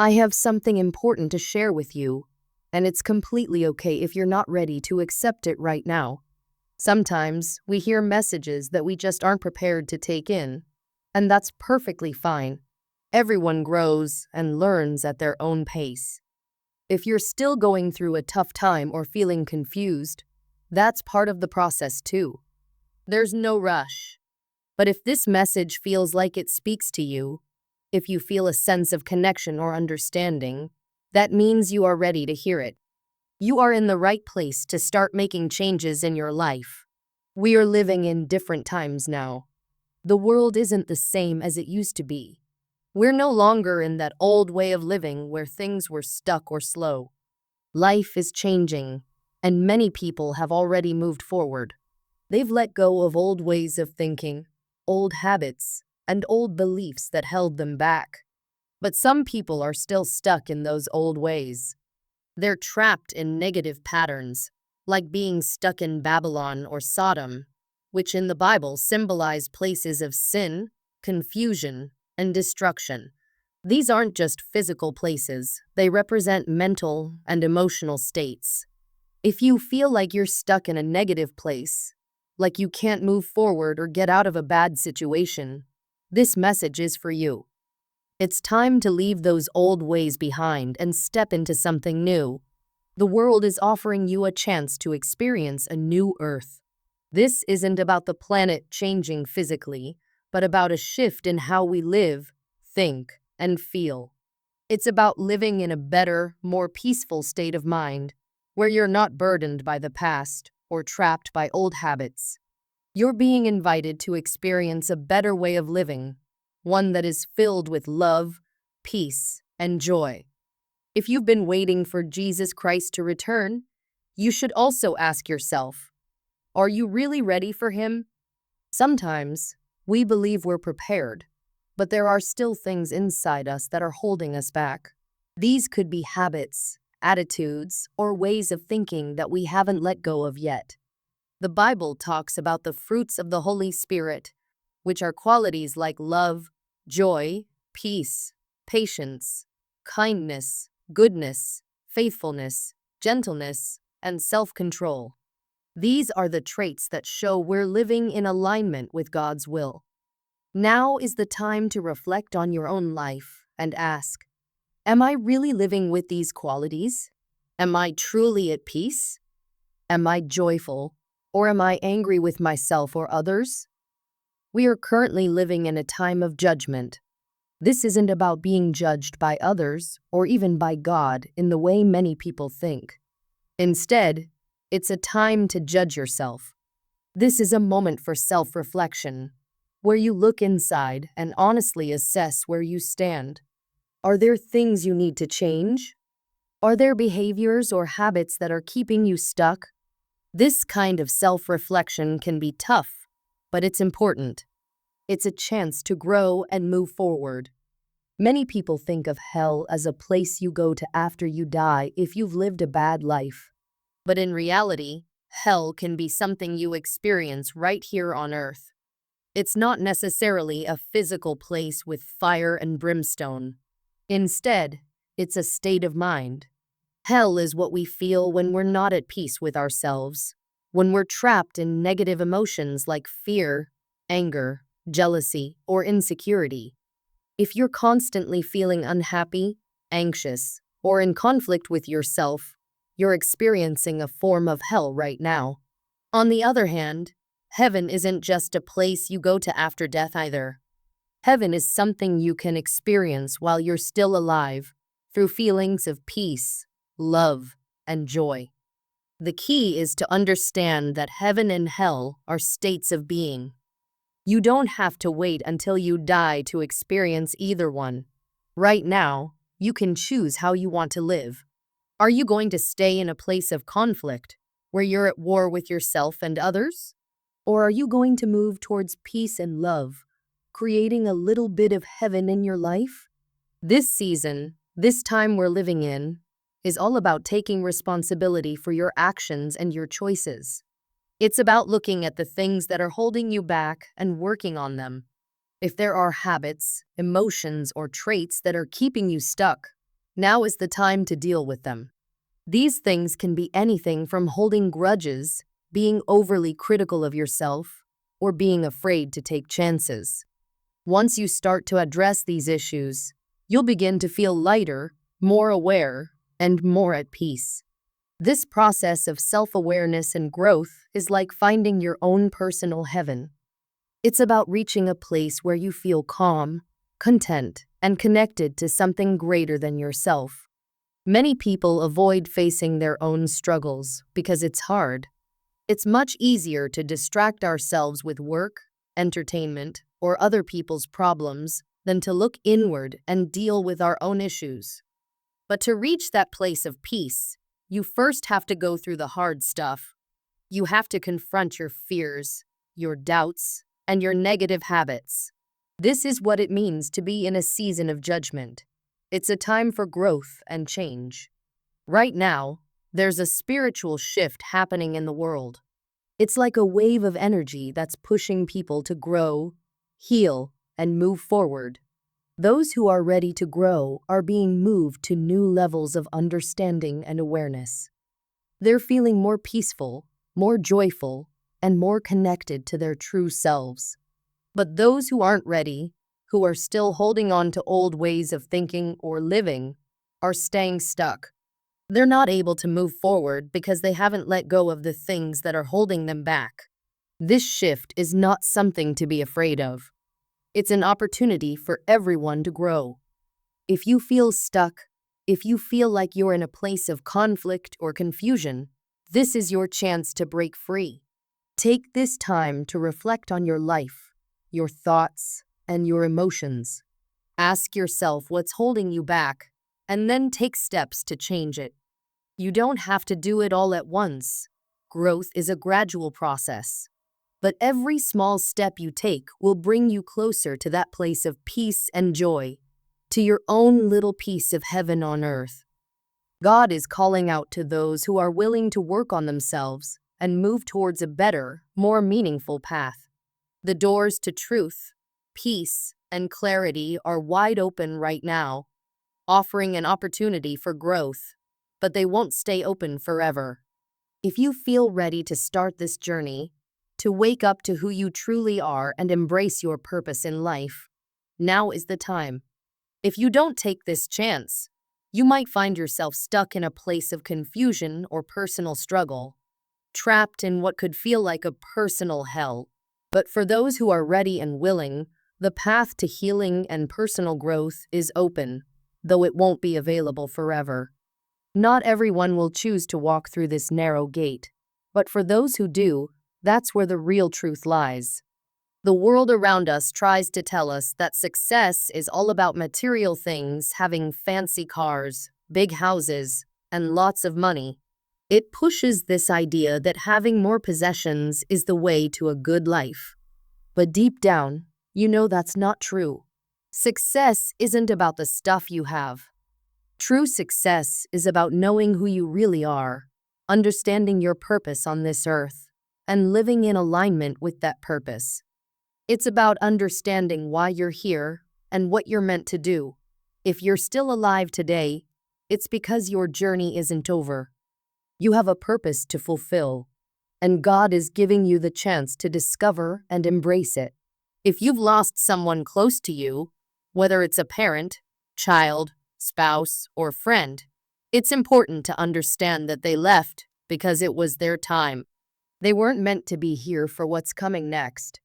I have something important to share with you, and it's completely okay if you're not ready to accept it right now. Sometimes we hear messages that we just aren't prepared to take in, and that's perfectly fine. Everyone grows and learns at their own pace. If you're still going through a tough time or feeling confused, that's part of the process too. There's no rush. But if this message feels like it speaks to you, if you feel a sense of connection or understanding, that means you are ready to hear it. You are in the right place to start making changes in your life. We are living in different times now. The world isn't the same as it used to be. We're no longer in that old way of living where things were stuck or slow. Life is changing, and many people have already moved forward. They've let go of old ways of thinking, old habits, and old beliefs that held them back. But some people are still stuck in those old ways. They're trapped in negative patterns, like being stuck in Babylon or Sodom, which in the Bible symbolize places of sin, confusion, and destruction. These aren't just physical places, they represent mental and emotional states. If you feel like you're stuck in a negative place, like you can't move forward or get out of a bad situation, this message is for you. It's time to leave those old ways behind and step into something new. The world is offering you a chance to experience a new earth. This isn't about the planet changing physically, but about a shift in how we live, think, and feel. It's about living in a better, more peaceful state of mind, where you're not burdened by the past or trapped by old habits. You're being invited to experience a better way of living, one that is filled with love, peace, and joy. If you've been waiting for Jesus Christ to return, you should also ask yourself, are you really ready for him? Sometimes we believe we're prepared, but there are still things inside us that are holding us back. These could be habits, attitudes, or ways of thinking that we haven't let go of yet. The Bible talks about the fruits of the Holy Spirit, which are qualities like love, joy, peace, patience, kindness, goodness, faithfulness, gentleness, and self-control. These are the traits that show we're living in alignment with God's will. Now is the time to reflect on your own life and ask, am I really living with these qualities? Am I truly at peace? Am I joyful? Or am I angry with myself or others? We are currently living in a time of judgment. This isn't about being judged by others or even by God in the way many people think. Instead, it's a time to judge yourself. This is a moment for self-reflection, where you look inside and honestly assess where you stand. Are there things you need to change? Are there behaviors or habits that are keeping you stuck? This kind of self-reflection can be tough, but it's important. It's a chance to grow and move forward. Many people think of hell as a place you go to after you die if you've lived a bad life. But in reality, hell can be something you experience right here on earth. It's not necessarily a physical place with fire and brimstone. Instead, it's a state of mind. Hell is what we feel when we're not at peace with ourselves, when we're trapped in negative emotions like fear, anger, jealousy, or insecurity. If you're constantly feeling unhappy, anxious, or in conflict with yourself, you're experiencing a form of hell right now. On the other hand, heaven isn't just a place you go to after death either. Heaven is something you can experience while you're still alive, through feelings of peace, love, and joy. The key is to understand that heaven and hell are states of being. You don't have to wait until you die to experience either one. Right now, you can choose how you want to live. Are you going to stay in a place of conflict, where you're at war with yourself and others? Or are you going to move towards peace and love, creating a little bit of heaven in your life? This season, this time we're living in, is all about taking responsibility for your actions and your choices. It's about looking at the things that are holding you back and working on them. If there are habits, emotions, or traits that are keeping you stuck, Now is the time to deal with them. These things can be anything from holding grudges, being overly critical of yourself, or being afraid to take chances. Once you start to address these issues, you'll begin to feel lighter, more aware, and more at peace. This process of self-awareness and growth is like finding your own personal heaven. It's about reaching a place where you feel calm, content, and connected to something greater than yourself. Many people avoid facing their own struggles because it's hard. It's much easier to distract ourselves with work, entertainment, or other people's problems than to look inward and deal with our own issues. But to reach that place of peace, you first have to go through the hard stuff. You have to confront your fears, your doubts, and your negative habits. This is what it means to be in a season of judgment. It's a time for growth and change. Right now, there's a spiritual shift happening in the world. It's like a wave of energy that's pushing people to grow, heal, and move forward. Those who are ready to grow are being moved to new levels of understanding and awareness. They're feeling more peaceful, more joyful, and more connected to their true selves. But those who aren't ready, who are still holding on to old ways of thinking or living, are staying stuck. They're not able to move forward because they haven't let go of the things that are holding them back. This shift is not something to be afraid of. It's an opportunity for everyone to grow. If you feel stuck, if you feel like you're in a place of conflict or confusion, this is your chance to break free. Take this time to reflect on your life, your thoughts, and your emotions. Ask yourself what's holding you back, and then take steps to change it. You don't have to do it all at once. Growth is a gradual process. But every small step you take will bring you closer to that place of peace and joy, to your own little piece of heaven on earth. God is calling out to those who are willing to work on themselves and move towards a better, more meaningful path. The doors to truth, peace, and clarity are wide open right now, offering an opportunity for growth, but they won't stay open forever. If you feel ready to start this journey, to wake up to who you truly are and embrace your purpose in life, now is the time. If you don't take this chance, you might find yourself stuck in a place of confusion or personal struggle, trapped in what could feel like a personal hell. But for those who are ready and willing, the path to healing and personal growth is open, though it won't be available forever. Not everyone will choose to walk through this narrow gate, but for those who do, that's where the real truth lies. The world around us tries to tell us that success is all about material things, having fancy cars, big houses, and lots of money. It pushes this idea that having more possessions is the way to a good life. But deep down, you know that's not true. Success isn't about the stuff you have. True success is about knowing who you really are, understanding your purpose on this earth, and living in alignment with that purpose. It's about understanding why you're here and what you're meant to do. If you're still alive today, it's because your journey isn't over. You have a purpose to fulfill, and God is giving you the chance to discover and embrace it. If you've lost someone close to you, whether it's a parent, child, spouse, or friend, it's important to understand that they left because it was their time. They weren't meant to be here for what's coming next.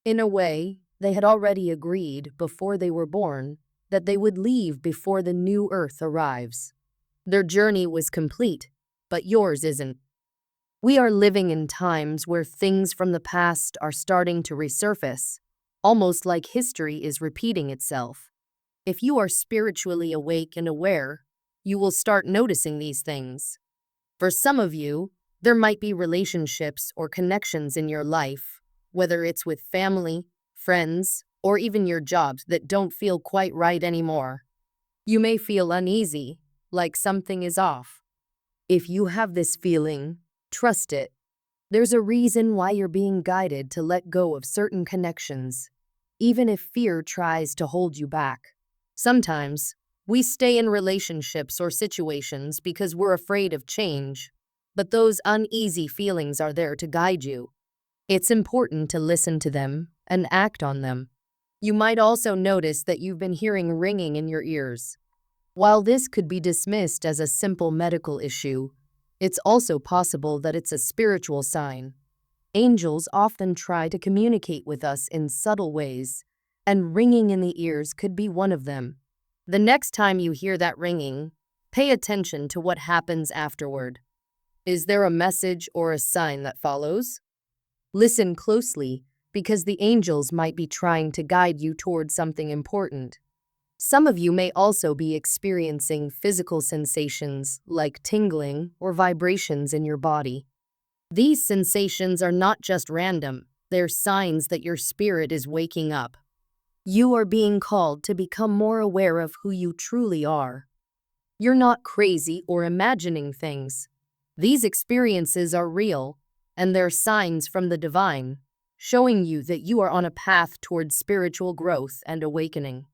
In a way, they had already agreed before they were born that they would leave before the new earth arrives. Their journey was complete, but yours isn't. We are living in times where things from the past are starting to resurface, almost like history is repeating itself. If you are spiritually awake and aware, you will start noticing these things. For some of you, there might be relationships or connections in your life, whether it's with family, friends, or even your jobs that don't feel quite right anymore. You may feel uneasy, like something is off. If you have this feeling, trust it. There's a reason why you're being guided to let go of certain connections, even if fear tries to hold you back. Sometimes, We stay in relationships or situations because we're afraid of change, but those uneasy feelings are there to guide you. It's important to listen to them and act on them. You might also notice that you've been hearing ringing in your ears. While this could be dismissed as a simple medical issue, it's also possible that it's a spiritual sign. Angels often try to communicate with us in subtle ways, and ringing in the ears could be one of them. The next time you hear that ringing, pay attention to what happens afterward. Is there a message or a sign that follows? Listen closely, because the angels might be trying to guide you toward something important. Some of you may also be experiencing physical sensations like tingling or vibrations in your body. These sensations are not just random, they're signs that your spirit is waking up. You are being called to become more aware of who you truly are. You're not crazy or imagining things. These experiences are real, and they're signs from the divine, showing you that you are on a path towards spiritual growth and awakening.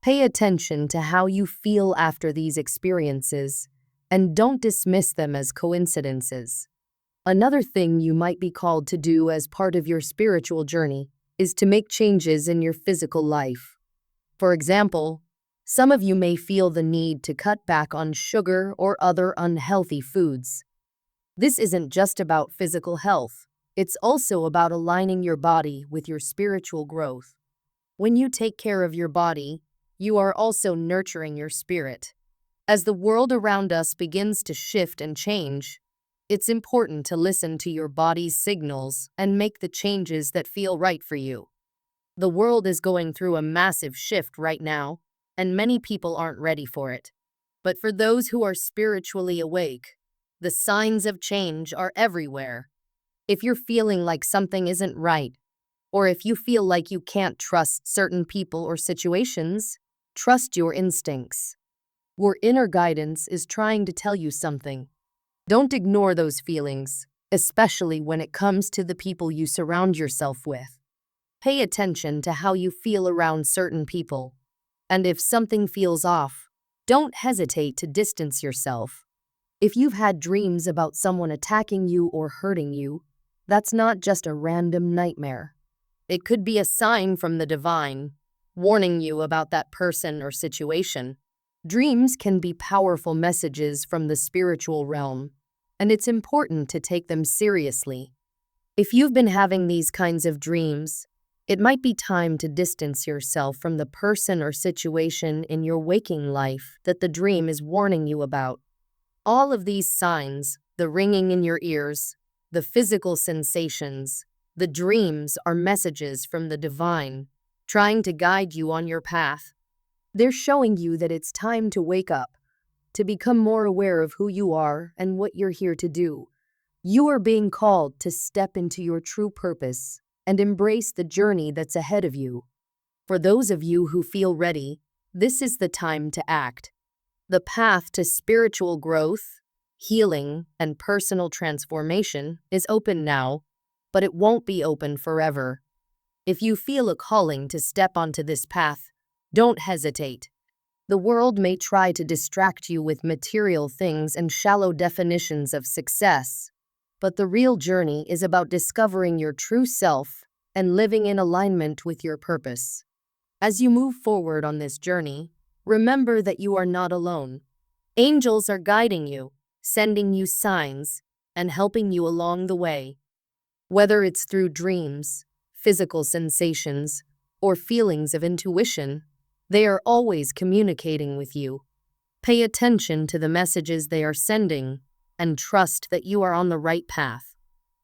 Pay attention to how you feel after these experiences, and don't dismiss them as coincidences. Another thing you might be called to do as part of your spiritual journey is to make changes in your physical life. For example, some of you may feel the need to cut back on sugar or other unhealthy foods. This isn't just about physical health, it's also about aligning your body with your spiritual growth. When you take care of your body, you are also nurturing your spirit. As the world around us begins to shift and change, it's important to listen to your body's signals and make the changes that feel right for you. The world is going through a massive shift right now, and many people aren't ready for it. But for those who are spiritually awake, the signs of change are everywhere. If you're feeling like something isn't right, or if you feel like you can't trust certain people or situations, trust your instincts. Your inner guidance is trying to tell you something. Don't ignore those feelings, especially when it comes to the people you surround yourself with. Pay attention to how you feel around certain people. And if something feels off, don't hesitate to distance yourself. If you've had dreams about someone attacking you or hurting you, that's not just a random nightmare. It could be a sign from the divine, warning you about that person or situation. Dreams can be powerful messages from the spiritual realm, and it's important to take them seriously. If you've been having these kinds of dreams, it might be time to distance yourself from the person or situation in your waking life that the dream is warning you about. All of these signs, the ringing in your ears, the physical sensations, the dreams are messages from the divine, trying to guide you on your path. They're showing you that it's time to wake up, to become more aware of who you are and what you're here to do. You are being called to step into your true purpose and embrace the journey that's ahead of you. For those of you who feel ready, this is the time to act. The path to spiritual growth, healing, and personal transformation is open now, but it won't be open forever. If you feel a calling to step onto this path, don't hesitate. The world may try to distract you with material things and shallow definitions of success, but the real journey is about discovering your true self and living in alignment with your purpose. As you move forward on this journey, remember that you are not alone. Angels are guiding you, sending you signs, and helping you along the way. Whether it's through dreams, physical sensations, or feelings of intuition, they are always communicating with you. Pay attention to the messages they are sending and trust that you are on the right path.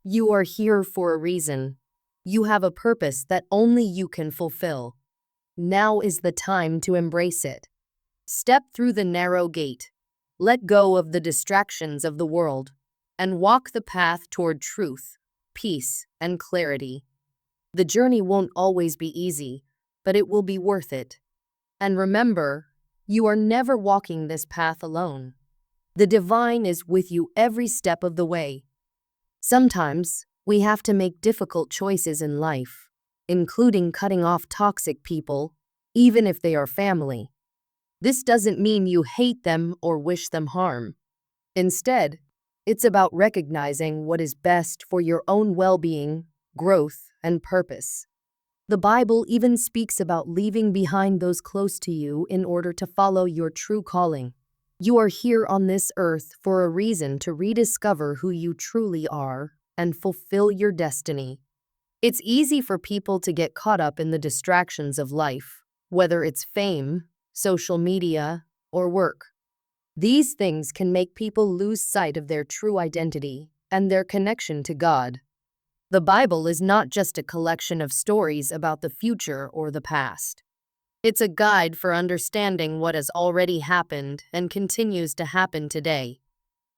You are here for a reason. You have a purpose that only you can fulfill. Now is the time to embrace it. Step through the narrow gate. Let go of the distractions of the world and walk the path toward truth, peace, and clarity. The journey won't always be easy, but it will be worth it. And remember, you are never walking this path alone. The divine is with you every step of the way. Sometimes, we have to make difficult choices in life, including cutting off toxic people, even if they are family. This doesn't mean you hate them or wish them harm. Instead, it's about recognizing what is best for your own well-being, growth, and purpose. The Bible even speaks about leaving behind those close to you in order to follow your true calling. You are here on this earth for a reason to rediscover who you truly are and fulfill your destiny. It's easy for people to get caught up in the distractions of life, whether it's fame, social media, or work. These things can make people lose sight of their true identity and their connection to God. The Bible is not just a collection of stories about the future or the past. It's a guide for understanding what has already happened and continues to happen today.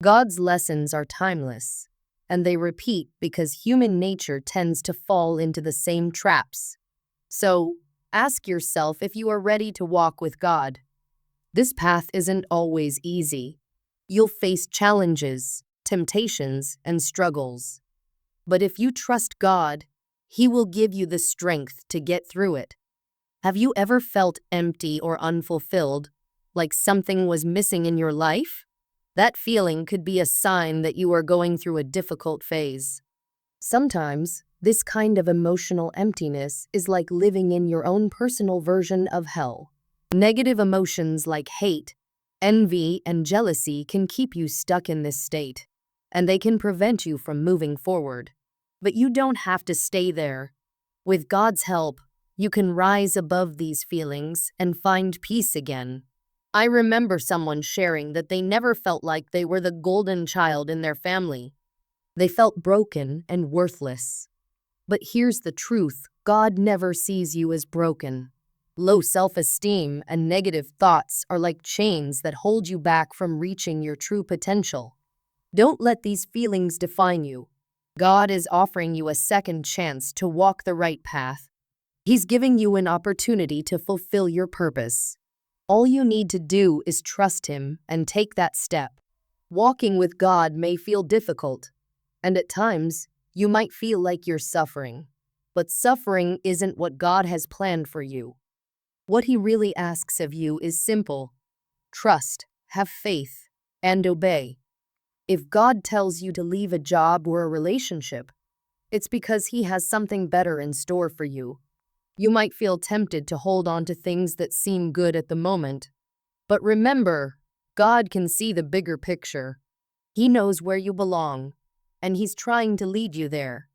God's lessons are timeless, and they repeat because human nature tends to fall into the same traps. So, ask yourself if you are ready to walk with God. This path isn't always easy. You'll face challenges, temptations, and struggles. But if you trust God, He will give you the strength to get through it. Have you ever felt empty or unfulfilled, like something was missing in your life? That feeling could be a sign that you are going through a difficult phase. Sometimes, this kind of emotional emptiness is like living in your own personal version of hell. Negative emotions like hate, envy, and jealousy can keep you stuck in this state, and they can prevent you from moving forward. But you don't have to stay there. With God's help, you can rise above these feelings and find peace again. I remember someone sharing that they never felt like they were the golden child in their family. They felt broken and worthless. But here's the truth: God never sees you as broken. Low self-esteem and negative thoughts are like chains that hold you back from reaching your true potential. Don't let these feelings define you. God is offering you a second chance to walk the right path. He's giving you an opportunity to fulfill your purpose. All you need to do is trust Him and take that step. Walking with God may feel difficult, and at times, you might feel like you're suffering. But suffering isn't what God has planned for you. What He really asks of you is simple: trust, have faith, and obey. If God tells you to leave a job or a relationship, it's because He has something better in store for you. You might feel tempted to hold on to things that seem good at the moment. But remember, God can see the bigger picture. He knows where you belong, and He's trying to lead you there.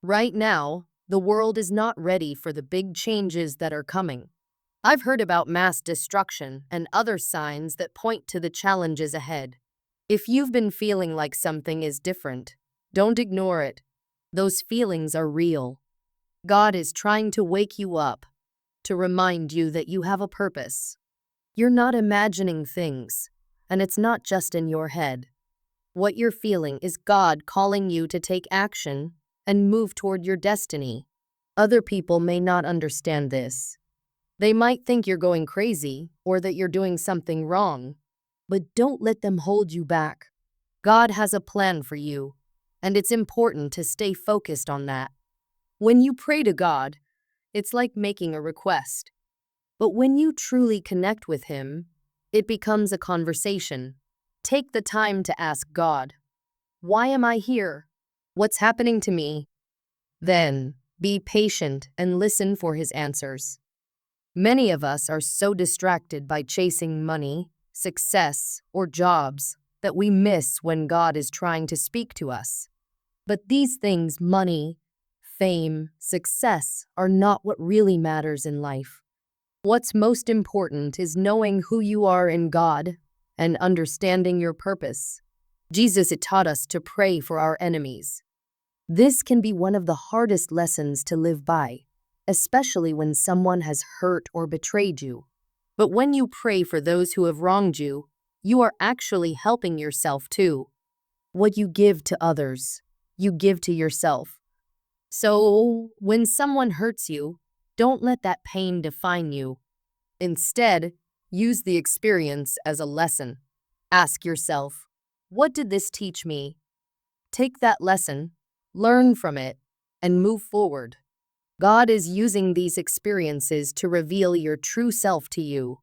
Right now, the world is not ready for the big changes that are coming. I've heard about mass destruction and other signs that point to the challenges ahead. If you've been feeling like something is different, don't ignore it. Those feelings are real. God is trying to wake you up, to remind you that you have a purpose. You're not imagining things, and it's not just in your head. What you're feeling is God calling you to take action and move toward your destiny. Other people may not understand this. They might think you're going crazy or that you're doing something wrong, but don't let them hold you back. God has a plan for you, and it's important to stay focused on that. When you pray to God, it's like making a request. But when you truly connect with Him, it becomes a conversation. Take the time to ask God, "Why am I here? What's happening to me?" Then, be patient and listen for His answers. Many of us are so distracted by chasing money, success, or jobs that we miss when God is trying to speak to us. But these things, money, fame, success, are not what really matters in life. What's most important is knowing who you are in God and understanding your purpose. Jesus taught us to pray for our enemies. This can be one of the hardest lessons to live by, especially when someone has hurt or betrayed you. But when you pray for those who have wronged you, you are actually helping yourself too. What you give to others, you give to yourself. So, when someone hurts you, don't let that pain define you. Instead, use the experience as a lesson. Ask yourself, what did this teach me? Take that lesson, learn from it, and move forward. God is using these experiences to reveal your true self to you.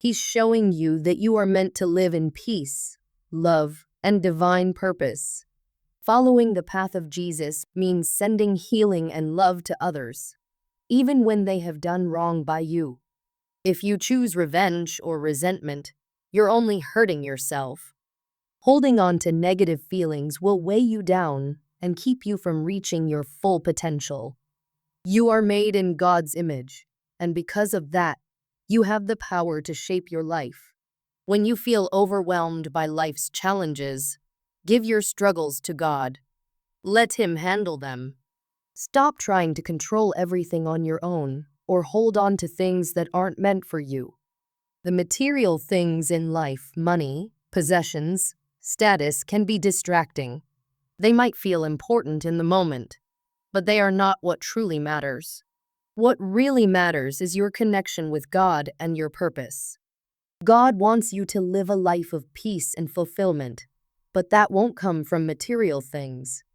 He's showing you that you are meant to live in peace, love, and divine purpose. Following the path of Jesus means sending healing and love to others, even when they have done wrong by you. If you choose revenge or resentment, you're only hurting yourself. Holding on to negative feelings will weigh you down and keep you from reaching your full potential. You are made in God's image, and because of that, you have the power to shape your life. When you feel overwhelmed by life's challenges, give your struggles to God. Let Him handle them. Stop trying to control everything on your own or hold on to things that aren't meant for you. The material things in life, money, possessions, status, can be distracting. They might feel important in the moment, but they are not what truly matters. What really matters is your connection with God and your purpose. God wants you to live a life of peace and fulfillment, but that won't come from material things.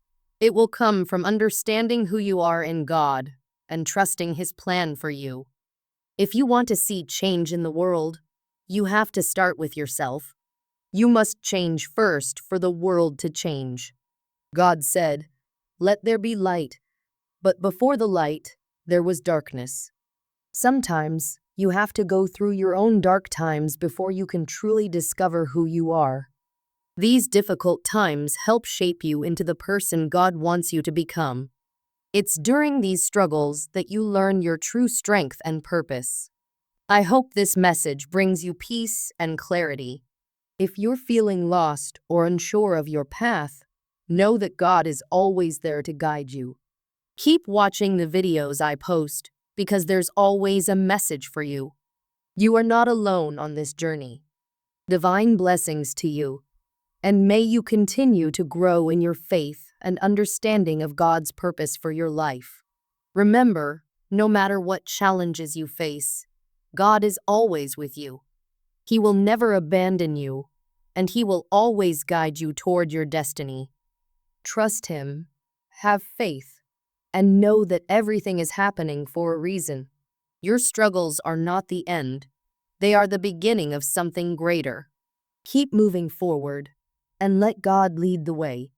It will come from understanding who you are in God and trusting His plan for you. If you want to see change in the world, you have to start with yourself. You must change first for the world to change. God said, "Let there be light," but before the light, there was darkness. Sometimes you have to go through your own dark times before you can truly discover who you are. These difficult times help shape you into the person God wants you to become. It's during these struggles that you learn your true strength and purpose. I hope this message brings you peace and clarity. If you're feeling lost or unsure of your path, know that God is always there to guide you. Keep watching the videos I post because there's always a message for you. You are not alone on this journey. Divine blessings to you, and may you continue to grow in your faith and understanding of God's purpose for your life. Remember, no matter what challenges you face, God is always with you. He will never abandon you, and He will always guide you toward your destiny. Trust Him, have faith, and know that everything is happening for a reason. Your struggles are not the end. They are the beginning of something greater. Keep moving forward and let God lead the way.